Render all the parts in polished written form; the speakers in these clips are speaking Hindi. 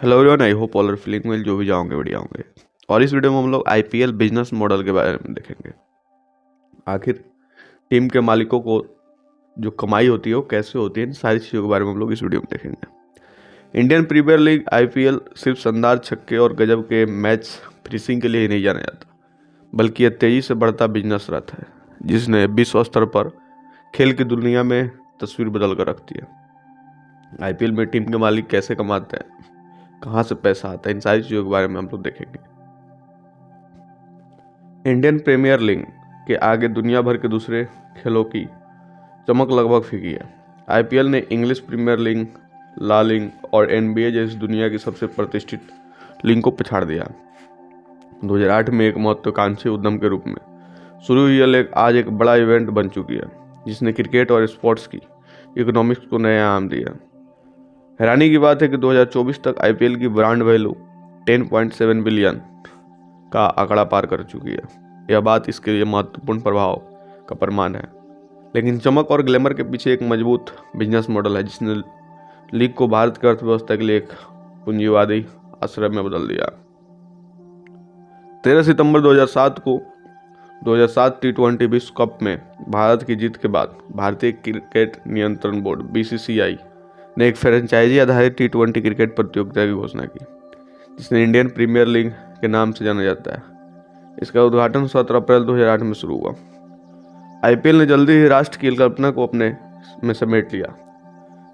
Hello everyone, I hope all are feeling well. जो भी जाओगे बढ़िया होंगे। और इस वीडियो में हम लोग आईपीएल बिजनेस मॉडल के बारे में देखेंगे। आखिर टीम के मालिकों को जो कमाई होती है वो कैसे होती है, इन सारी चीज़ों के बारे में हम लोग इस वीडियो में देखेंगे। इंडियन प्रीमियर लीग आईपीएल सिर्फ शानदार छक्के और गजब के मैच फिनिशिंग के लिए ही नहीं जाना जाता, बल्कि यह तेजी से बढ़ता बिजनेस रथ है जिसने विश्व स्तर पर खेल की दुनिया में तस्वीर बदल कर रखती है। आईपीएल में टीम के मालिक कैसे कमाते हैं, कहाँ से पैसा आता है, इन सारी चीज़ों के बारे में हम लोग देखेंगे। इंडियन प्रीमियर लीग के आगे दुनिया भर के दूसरे खेलों की चमक लगभग फीकी है। आईपीएल ने इंग्लिश प्रीमियर लीग, ला लीग और एनबीए जैसी दुनिया की सबसे प्रतिष्ठित लीग को पछाड़ दिया। 2008 में एक महत्वाकांक्षी उद्यम के रूप में शुरू हुई यह लीग आज एक बड़ा इवेंट बन चुकी है जिसने क्रिकेट और स्पोर्ट्स की इकोनॉमिक्स को नया आयाम दिया। हैरानी की बात है कि 2024 तक आईपीएल की ब्रांड वैल्यू 10.7 बिलियन का आंकड़ा पार कर चुकी है। यह बात इसके लिए महत्वपूर्ण प्रभाव का प्रमाण है। लेकिन चमक और ग्लैमर के पीछे एक मजबूत बिजनेस मॉडल है जिसने लीग को भारत की अर्थव्यवस्था के लिए एक पूंजीवादी आश्रय में बदल दिया। 13 सितंबर 2007 टी20 विश्व कप में भारत की जीत के बाद भारतीय क्रिकेट नियंत्रण बोर्ड बीसीसीआई ने एक फ्रेंचाइजी आधारित टी20 क्रिकेट प्रतियोगिता की घोषणा की जिसने इंडियन प्रीमियर लीग के नाम से जाना जाता है। इसका उद्घाटन 17 अप्रैल 2008 में शुरू हुआ। आईपीएल ने जल्दी ही राष्ट्र की कल्पना को अपने में समेट लिया,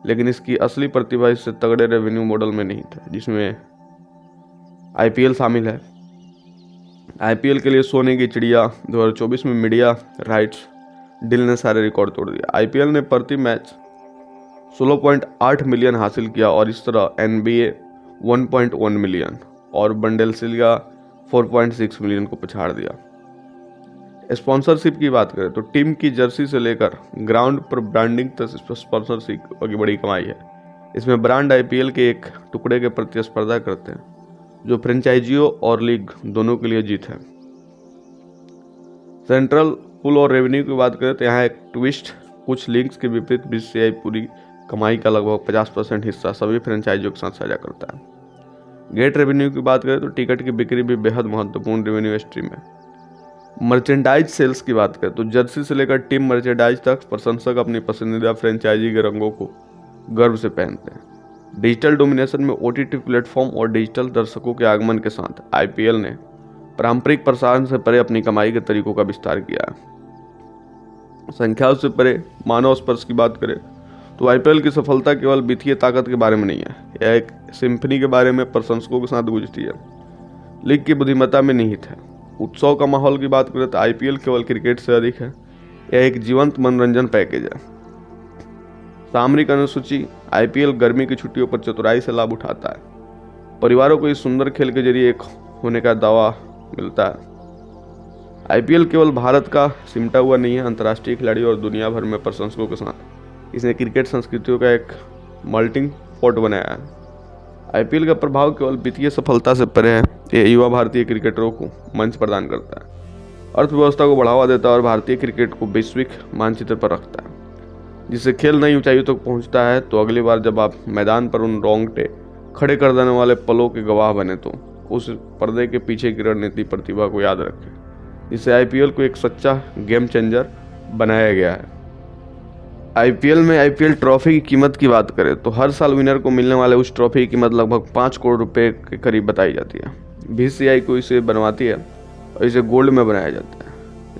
लेकिन इसकी असली प्रतिभा इससे तगड़े रेवेन्यू मॉडल में नहीं था जिसमें आईपीएल शामिल है। आईपीएल के लिए सोने की चिड़िया 2024 में मीडिया राइट्स डील ने सारे रिकॉर्ड तोड़ दिया। आईपीएल ने प्रति मैच 16.8 मिलियन हासिल किया और इस तरह एनबीए 1.1 मिलियन और बुंडेसलीगा 4.6 मिलियन को पछाड़ दिया। स्पॉन्सरशिप की बात करें तो टीम की जर्सी से लेकर ग्राउंड पर ब्रांडिंग तक स्पॉन्सरशिप की बड़ी कमाई है। इसमें ब्रांड आईपीएल के एक टुकड़े के प्रतिस्पर्धा करते हैं जो फ्रेंचाइजियों और लीग दोनों के लिए जीत है। सेंट्रल पुल और रेवेन्यू की बात करें तो यहाँ एक ट्विस्ट, कुछ लीग्स के विपरीत बीसीसीआई पूरी कमाई का लगभग 50% हिस्सा सभी फ्रेंचाइजियों के साथ साझा करता है। गेट रेवेन्यू की बात करें तो टिकट की बिक्री भी बेहद महत्वपूर्ण रेवेन्यू स्ट्रीम है। मर्चेंडाइज सेल्स की बात करें तो जर्सी से लेकर टीम मर्चेंडाइज तक प्रशंसक अपनी पसंदीदा फ्रेंचाइजी के रंगों को गर्व से पहनते हैं। डिजिटल डोमिनेशन में ओटीटी प्लेटफॉर्म और डिजिटल दर्शकों के आगमन के साथ आईपीएल ने पारंपरिक प्रसारण से परे अपनी कमाई के तरीकों का विस्तार किया है। संख्याओं से परे मानव स्पर्श की बात करें तो आईपीएल की सफलता केवल वित्तीय ताकत के बारे में नहीं है, यह एक सिम्फनी के बारे में प्रशंसकों के साथ गुजरती है। लीग की बुद्धिमत्ता में निहित है। उत्सव का माहौल की बात करें तो आईपीएल केवल क्रिकेट से अधिक है, यह एक जीवंत मनोरंजन पैकेज है। सामरिक अनुसूची आईपीएल गर्मी की छुट्टियों पर चतुराई से लाभ उठाता है। परिवारों को इस सुंदर खेल के जरिए एक होने का दावा मिलता है। आईपीएल केवल भारत का सिमटा हुआ नहीं है, अंतर्राष्ट्रीय खिलाड़ी और दुनिया भर में प्रशंसकों के साथ इसने क्रिकेट संस्कृतियों का एक मल्टिंग पॉट बनाया है। आईपीएल का प्रभाव केवल वित्तीय सफलता से परे है, ये युवा भारतीय क्रिकेटरों को मंच प्रदान करता है, अर्थव्यवस्था को बढ़ावा देता है और भारतीय क्रिकेट को वैश्विक मानचित्र पर रखता है। जिससे खेल नई ऊंचाइयों तक पहुंचता है तो अगली बार जब आप मैदान पर उन रोंगटे खड़े कर देने वाले पलों के गवाह बने तो उस पर्दे के पीछे की रणनीति प्रतिभा को याद रखें, जिससे आईपीएल को एक सच्चा गेम चेंजर बनाया गया है। आईपीएल में आईपीएल ट्रॉफी की कीमत की बात करें तो हर साल विनर को मिलने वाले उस ट्रॉफी की कीमत लगभग 5 करोड़ रुपए के करीब बताई जाती है। बीसीसीआई को इसे बनवाती है और इसे गोल्ड में बनाया जाता है।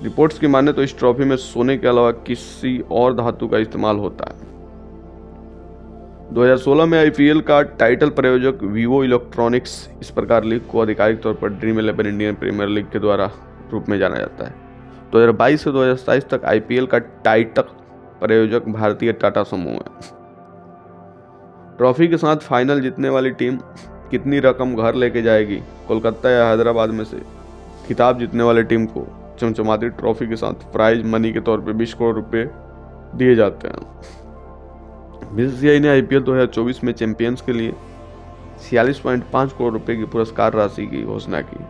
रिपोर्ट्स की माने तो इस ट्रॉफी में सोने के अलावा किसी और धातु का इस्तेमाल होता है। 2016 में आईपीएल का टाइटल प्रायोजक वीवो इलेक्ट्रॉनिक्स इस प्रकार लीग को आधिकारिक तौर पर ड्रीम 11 इंडियन प्रीमियर लीग के द्वारा रूप में जाना जाता है। 2022 से 2027 तक आईपीएल का टाइटल प्रायोजक भारतीय टाटा समूह है। ट्रॉफी के साथ फाइनल जीतने वाली टीम कितनी रकम घर लेके जाएगी? कोलकाता या हैदराबाद में से खिताब जीतने वाली टीम को चमचमाती ट्रॉफी के साथ प्राइज मनी के तौर पे 20 करोड़ रुपए दिए जाते हैं। बीसीसीआई ने आईपीएल 2024 में चैंपियंस के लिए 46.5 करोड़ रुपए की पुरस्कार राशि की घोषणा की।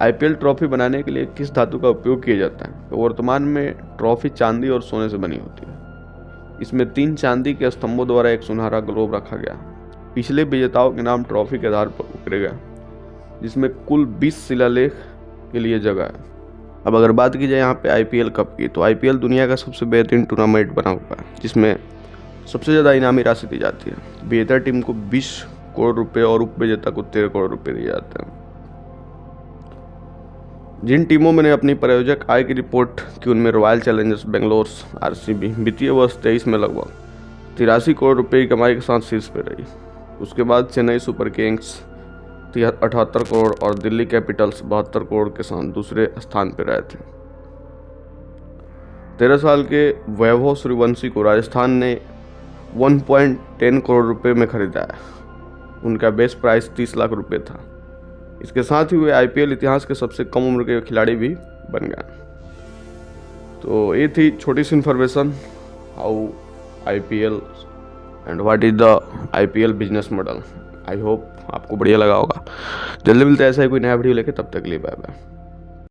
आईपीएल ट्रॉफी बनाने के लिए किस धातु का उपयोग किया जाता है? तो वर्तमान में ट्रॉफी चांदी और सोने से बनी होती है। इसमें 3 चांदी के स्तंभों द्वारा एक सुनहरा ग्लोब रखा गया। पिछले विजेताओं के नाम ट्रॉफी के आधार पर उकेरेगा, जिसमें कुल 20 शिलालेख के लिए जगह है। अब अगर बात की जाए यहाँ पे IPL कप की, तो IPL दुनिया का सबसे बेहतरीन टूर्नामेंट बना हुआ है, जिसमें सबसे ज़्यादा इनामी राशि दी जाती है। विजेता टीम को 20 करोड़ रुपए और उप विजेता को 13 करोड़ रुपए दिए जाते हैं। जिन टीमों में ने अपनी प्रायोजक आय की रिपोर्ट की, उनमें रॉयल चैलेंजर्स बेंगलोर RCB वित्तीय वर्ष 23 में लगभग 83 करोड़ रुपए की कमाई के साथ शीर्ष पर रही। उसके बाद चेन्नई सुपर किंग्स 78 करोड़ और दिल्ली कैपिटल्स 72 करोड़ के साथ दूसरे स्थान पर रहे थे। 13 साल के वैभव सूर्यवंशी को राजस्थान ने 1.10 करोड़ रुपए में खरीदा है। उनका बेस्ट प्राइस 30 लाख रुपए था। इसके साथ ही वे IPL इतिहास के सबसे कम उम्र के खिलाड़ी भी बन गए। तो ये थी छोटी सी information, how IPL and what is the IPL business model. I hope आपको बढ़िया लगा होगा। जल्दी मिलते हैं ऐसा ही कोई नया वीडियो लेके, तब तक के लिए बाय बाय।